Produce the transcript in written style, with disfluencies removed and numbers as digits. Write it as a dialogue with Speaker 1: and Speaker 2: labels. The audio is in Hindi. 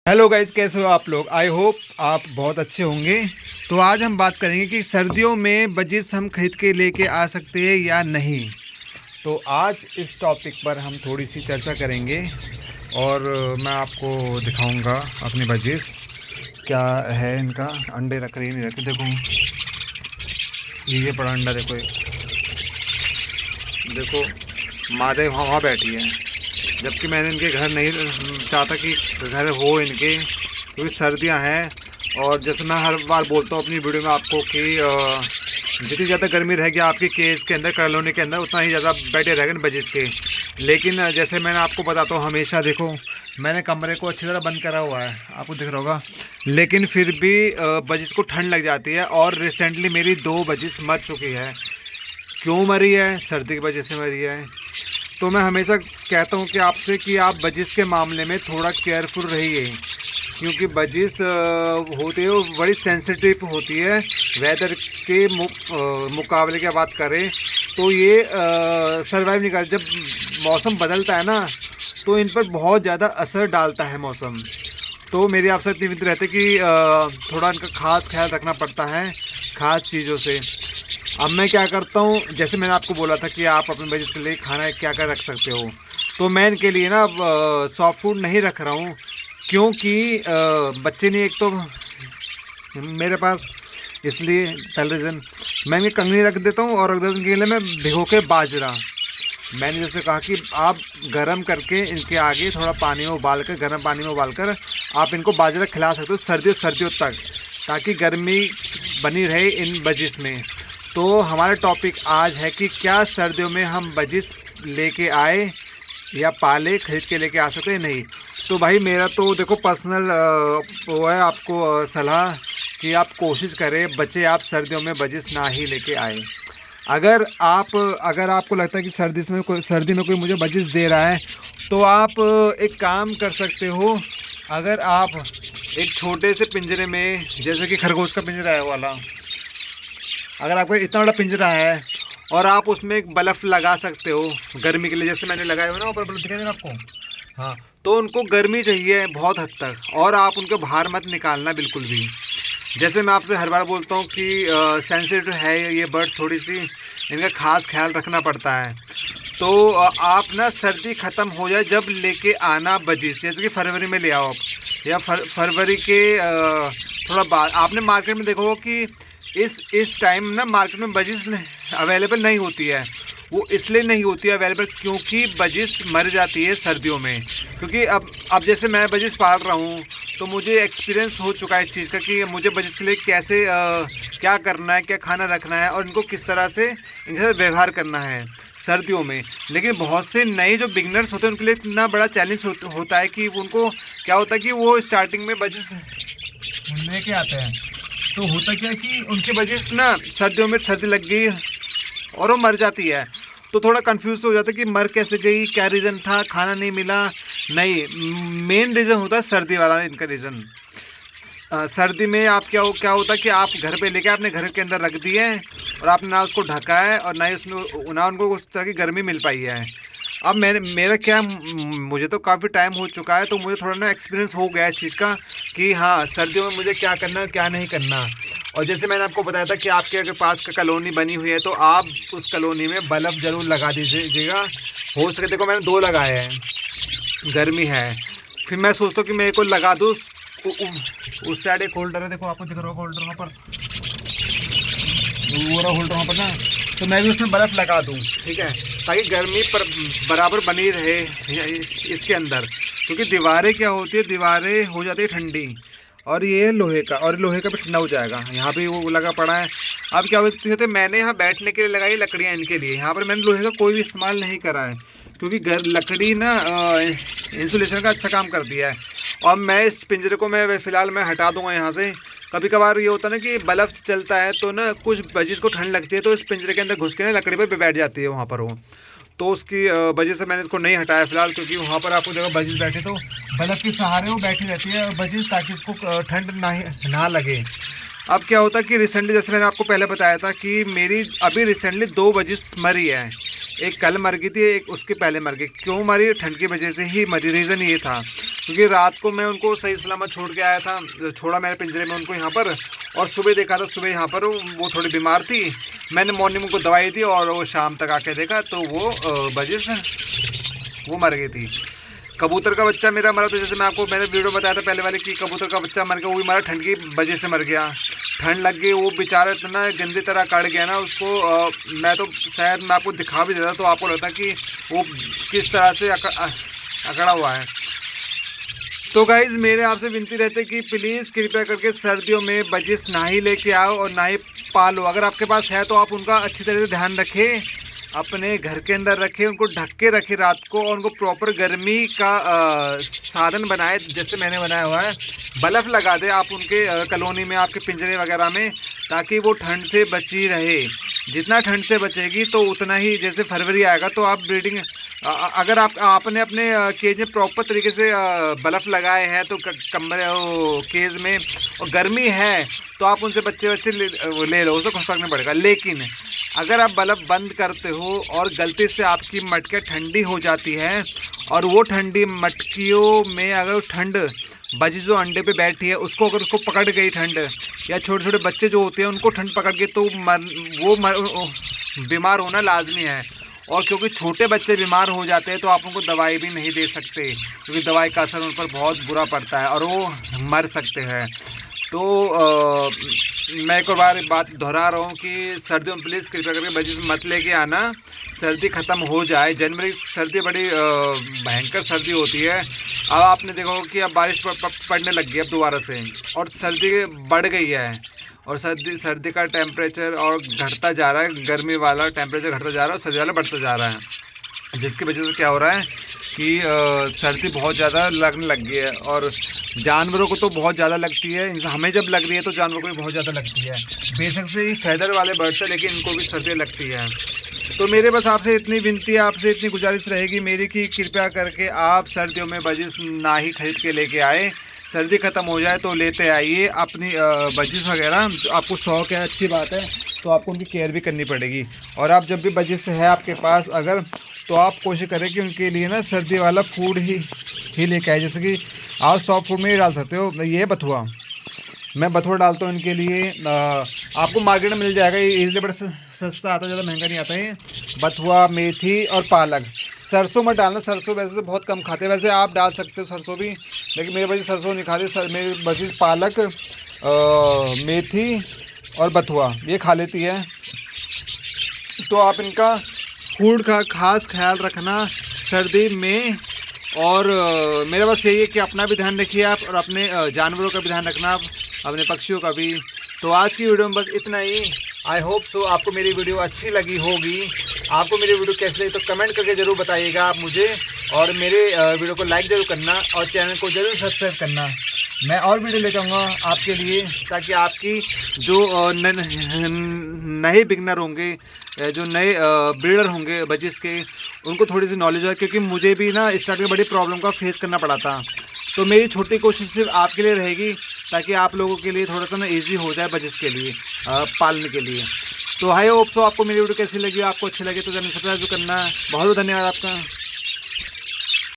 Speaker 1: हेलो गाइज, कैसे हो आप लोग। आई होप आप बहुत अच्छे होंगे। तो आज हम बात करेंगे कि सर्दियों में बजिस हम खरीद के लेके आ सकते हैं या नहीं। तो आज इस टॉपिक पर हम थोड़ी सी चर्चा करेंगे और मैं आपको दिखाऊंगा अपनी बजिस क्या है। इनका अंडे रख रही नहीं रखे, देखो ये पड़ा अंडा, देखो देखो मादे वहाँ बैठी है, जबकि मैंने इनके घर नहीं चाहता कि घर हो इनके, क्योंकि सर्दियां हैं। और जैसे मैं हर बार बोलता हूँ अपनी वीडियो में आपको कि जितनी ज़्यादा गर्मी रहेगी आपकी केज के अंदर, कॉलोनी के अंदर, उतना ही ज़्यादा बैठे रहेंगे बजिस के। लेकिन जैसे मैंने आपको बताता हूँ हमेशा, देखो मैंने कमरे को अच्छी तरह बंद करा हुआ है, आपको दिख रहा होगा, लेकिन फिर भी बजिस को ठंड लग जाती है। और रिसेंटली मेरी 2 बजिस मर चुकी है। क्यों मरी है? सर्दी की वजह से मरी है। तो मैं हमेशा कहता हूं कि आपसे कि आप बजिस के मामले में थोड़ा केयरफुल रहिए, क्योंकि बजिस होती है वो बड़ी सेंसिटिव होती है। वेदर के मुकाबले की बात करें तो ये सर्वाइव नहीं कर, जब मौसम बदलता है ना तो इन पर बहुत ज़्यादा असर डालता है मौसम। तो मेरी आपसे इतनी विनती रहती है कि थोड़ा इनका खास ख्याल रखना पड़ता है खास चीज़ों से। अब मैं क्या करता हूँ, जैसे मैंने आपको बोला था कि आप अपने बच्चे के लिए खाना क्या क्या रख सकते हो, तो मैं इनके लिए ना सॉफ्ट फूड नहीं रख रहा हूँ, क्योंकि बच्चे नहीं एक तो मेरे पास, इसलिए पहले रीज़न मैं इनकी कंगनी रख देता हूँ और रख देता हूँ इनके लिए मैं भिगो के बाजरा। मैंने जैसे कहा कि आप गर्म करके इनके आगे थोड़ा पानी में उबाल कर, गर्म पानी में उबाल कर आप इनको बाजरा खिला सकते हो सर्दियों तक, ताकि गर्मी बनी रहे इन बजिस में। तो हमारा टॉपिक आज है कि क्या सर्दियों में हम बजिस लेके आए या पाले, खरीद के लेके आ सकते हैं नहीं। तो भाई मेरा तो देखो पर्सनल वो है आपको सलाह कि आप कोशिश करें बच्चे आप सर्दियों में बजिस ना ही लेके आए। अगर आपको लगता है कि सर्दी में कोई मुझे बजिस दे रहा है, तो आप एक काम कर सकते हो। अगर आप एक छोटे से पिंजरे में, जैसे कि खरगोश का पिंजरा है वाला, अगर आपको इतना बड़ा पिंजरा है और आप उसमें एक बल्ब लगा सकते हो गर्मी के लिए, जैसे मैंने लगाया हुआ ना ऊपर बल्ब दिखाई दे रहा है आपको, हाँ, तो उनको गर्मी चाहिए बहुत हद तक, और आप उनको बाहर मत निकालना बिल्कुल भी। जैसे मैं आपसे हर बार बोलता हूँ कि सेंसिटिव है ये बर्ड, थोड़ी सी इनका खास ख्याल रखना पड़ता है। तो आप ना सर्दी ख़त्म हो जाए जब लेके आना बजिस, जैसे कि फरवरी में ले आओ आप, या फरवरी के थोड़ा बाद। आपने मार्केट में देखा होगा कि इस टाइम ना मार्केट में बजिस अवेलेबल नहीं होती है। वो इसलिए नहीं होती है अवेलेबल क्योंकि बजिस मर जाती है सर्दियों में। क्योंकि अब जैसे मैं बजिस पाल रहा हूँ तो मुझे एक्सपीरियंस हो चुका है इस चीज़ का कि मुझे बजिस के लिए कैसे क्या करना है, क्या खाना रखना है, और इनको किस तरह से इनके साथ व्यवहार करना है सर्दियों में। लेकिन बहुत से नए जो बिगनर्स होते हैं उनके लिए इतना बड़ा चैलेंज होता है कि उनको क्या होता है कि वो स्टार्टिंग में बजिस लेके आते हैं, तो होता क्या है कि उनकी वजह से ना सर्दियों में सर्दी लग गई और वो मर जाती है। तो थोड़ा कंफ्यूज हो जाता है कि मर कैसे गई, क्या रीज़न था, खाना नहीं मिला। नहीं, मेन रीज़न होता है सर्दी वाला इनका रीज़न। सर्दी में आप क्या होता है कि आप घर पे लेके अपने घर के अंदर रख दिए और आपने ना उसको ढका है और ना ही उसमें ना उनको उस तरह की गर्मी मिल पाई है। अब मेरा क्या, मुझे तो काफ़ी टाइम हो चुका है, तो मुझे थोड़ा ना एक्सपीरियंस हो गया इस चीज़ का कि हाँ सर्दियों में मुझे क्या करना है क्या नहीं करना। और जैसे मैंने आपको बताया था कि आपके अगर पास का कॉलोनी बनी हुई है तो आप उस कॉलोनी में बल्ब ज़रूर लगा दीजिएगा। हो सके, देखो मैंने 2 लगाए हैं, गर्मी है, फिर मैं सोचता हूँ कि मैं एक और लगा दूँ। उस साइड एक होल्डर है, देखो आपको दिख रहा होगा होल्डर वहाँ पर, वो रहा होल्डर वहाँ पर ना, तो मैं भी उसमें बर्फ़ लगा दूँ, ठीक है, ताकि गर्मी पर बराबर बनी रहे इसके अंदर। क्योंकि दीवारें क्या होती है, दीवारें हो जाती है ठंडी, और ये लोहे का, और लोहे का भी ठंडा हो जाएगा। यहाँ पे वो लगा पड़ा है। अब क्या होती है, मैंने यहाँ बैठने के लिए लगाई लकड़ियाँ इनके लिए, यहाँ पर मैंने लोहे का कोई भी इस्तेमाल नहीं करा है, क्योंकि लकड़ी ना इंसुलेशन का अच्छा काम कर दिया है। और मैं इस पिंजरे को मैं फ़िलहाल मैं हटा दूँगा यहाँ से। कभी कभार ये होता है ना कि बल्ब चलता है तो ना कुछ बजिस को ठंड लगती है, तो इस पिंजरे के अंदर घुस के ना लकड़ी पे बैठ जाती है वहाँ पर वो, तो उसकी वजह से मैंने इसको नहीं हटाया फ़िलहाल। क्योंकि वहाँ पर आपको देखो बजिस बैठे तो बल्ब के सहारे वो बैठी रहती है बजिस, ताकि उसको ठंड ना लगे। अब क्या होता है कि रिसेंटली, जैसे मैंने आपको पहले बताया था कि मेरी अभी रिसेंटली 2 बजिस मरी है, एक कल मर गई थी, एक उसके पहले मर गई। क्यों मरी? ठंड की वजह से ही मरी। रीज़न ये था क्योंकि रात को मैं उनको सही सलामत छोड़ के आया था, छोड़ा मैंने पिंजरे में उनको यहाँ पर, और सुबह देखा था, सुबह यहाँ पर वो थोड़ी बीमार थी। मैंने मॉर्निंग उनको दवाई दी और वो शाम तक आके देखा तो वो वजह से वो मर गई थी। कबूतर का बच्चा मेरा मरा, तो जैसे मैं आपको मैंने वीडियो बताया था पहले वाले कि कबूतर का बच्चा मर गया, वो भी मरा ठंड की वजह से मर गया। ठंड लग गई, वो बेचारा इतना गंदी तरह कट गया ना उसको। मैं तो शायद मैं आपको दिखा भी देता तो आपको लगता कि वो किस तरह से अकड़ा हुआ है। तो गाइज़ मेरे आपसे विनती रहती है कि प्लीज़ कृपया करके सर्दियों में बजिस ना ही लेके आओ और ना ही पालो। अगर आपके पास है तो आप उनका अच्छी तरह से ध्यान रखें, अपने घर के अंदर रखें, उनको ढक के रखें रात को, और उनको प्रॉपर गर्मी का साधन बनाए जैसे मैंने बनाया हुआ है। बल्ब लगा दे आप उनके कॉलोनी में, आपके पिंजरे वगैरह में, ताकि वो ठंड से बची रहे। जितना ठंड से बचेगी तो उतना ही, जैसे फरवरी आएगा तो आप ब्रीडिंग, अगर आपने अपने केज में प्रॉपर तरीके से बल्ब लगाए हैं तो कमरे केज में, और गर्मी है तो आप उनसे बच्चे ले लो, उससे कोई फर्क नहीं पड़ेगा। लेकिन अगर आप बल्ब बंद करते हो और गलती से आपकी मटके ठंडी हो जाती है, और वो ठंडी मटकियों में अगर ठंड बजी जो अंडे पे बैठी है उसको अगर उसको पकड़ गई ठंड, या छोटे छोटे बच्चे जो होते हैं उनको ठंड पकड़ गई, तो बीमार होना लाजमी है। और क्योंकि छोटे बच्चे बीमार हो जाते हैं तो आप उनको दवाई भी नहीं दे सकते, क्योंकि दवाई का असर उन पर बहुत बुरा पड़ता है और वो मर सकते हैं। तो मैं एक बार बात दोहरा रहा हूँ कि सर्दियों में प्लीज़ कृपया करके बजिस मत लेके आना। सर्दी ख़त्म हो जाए, जनवरी सर्दी बड़ी भयंकर सर्दी होती है। अब आपने देखा होगा कि अब बारिश पड़ने लग गई अब दोबारा से, और सर्दी बढ़ गई है, और सर्दी का टेम्परेचर और घटता जा रहा है। गर्मी वाला टेम्परेचर घटता जा रहा है और सर्दी वाला बढ़ता जा रहा है, जिसकी वजह से क्या हो रहा है कि सर्दी बहुत ज़्यादा लगने लग गई है। और जानवरों को तो बहुत ज़्यादा लगती है, हमें जब लग रही है तो जानवरों को भी बहुत ज़्यादा लगती है। बेशक से ही फैदर वाले बर्ड्स है, लेकिन इनको भी सर्दी लगती है। तो मेरे बस आपसे इतनी विनती, आपसे इतनी गुजारिश रहेगी मेरी कि कृपया करके आप सर्दियों में बजिस ना ही खरीद के लेके आए। सर्दी ख़त्म हो जाए तो लेते आइए अपनी बजिस वगैरह, आपको शौक़ है, अच्छी बात है, तो आपको उनकी केयर भी करनी पड़ेगी। और आप जब भी बजिस है आपके पास अगर, तो आप कोशिश करें कि उनके लिए ना सर्दी वाला फूड ही लेके आए। जैसे कि आप सॉफ्ट फूड में ही डाल सकते हो, ये बथुआ, मैं बथुआ डालता हूँ इनके लिए। आपको मार्केट में मिल जाएगा, ये इजली बड़ा सस्ता आता है, ज़्यादा महंगा नहीं आता है। बथुआ, मेथी और पालक। सरसों मत डालना, सरसों वैसे तो बहुत कम खाते हैं, वैसे आप डाल सकते हो सरसों भी, लेकिन मेरे बच्चे सरसों नहीं खाते। मेरी बच्ची पालक, मेथी और बथुआ ये खा लेती है। तो आप इनका फूड का खास ख्याल रखना सर्दी में। और मेरा बस यही है कि अपना भी ध्यान रखिए आप, और अपने जानवरों का भी ध्यान रखना आप, अपने पक्षियों का भी। तो आज की वीडियो में बस इतना ही। आई होप सो आपको मेरी वीडियो अच्छी लगी होगी। आपको मेरी वीडियो कैसी लगी तो कमेंट करके ज़रूर बताइएगा आप मुझे, और मेरे वीडियो को लाइक ज़रूर करना और चैनल को ज़रूर सब्सक्राइब करना। मैं और वीडियो लेकर आऊँगा आपके लिए, ताकि आपकी जो नए बिगनर होंगे, जो नए ब्रीडर होंगे बजिस के, उनको थोड़ी सी नॉलेज है। क्योंकि मुझे भी ना स्टार्ट में बड़ी प्रॉब्लम का फेस करना पड़ा था। तो मेरी छोटी कोशिश सिर्फ आपके लिए रहेगी, ताकि आप लोगों के लिए थोड़ा सा ना ईजी हो जाए बजिस के लिए पालने के लिए। तो आई होप सो आपको मेरी वीडियो कैसी लगी, आपको अच्छी लगी तो चैनल सब्सक्राइब करना। बहुत बहुत धन्यवाद आपका।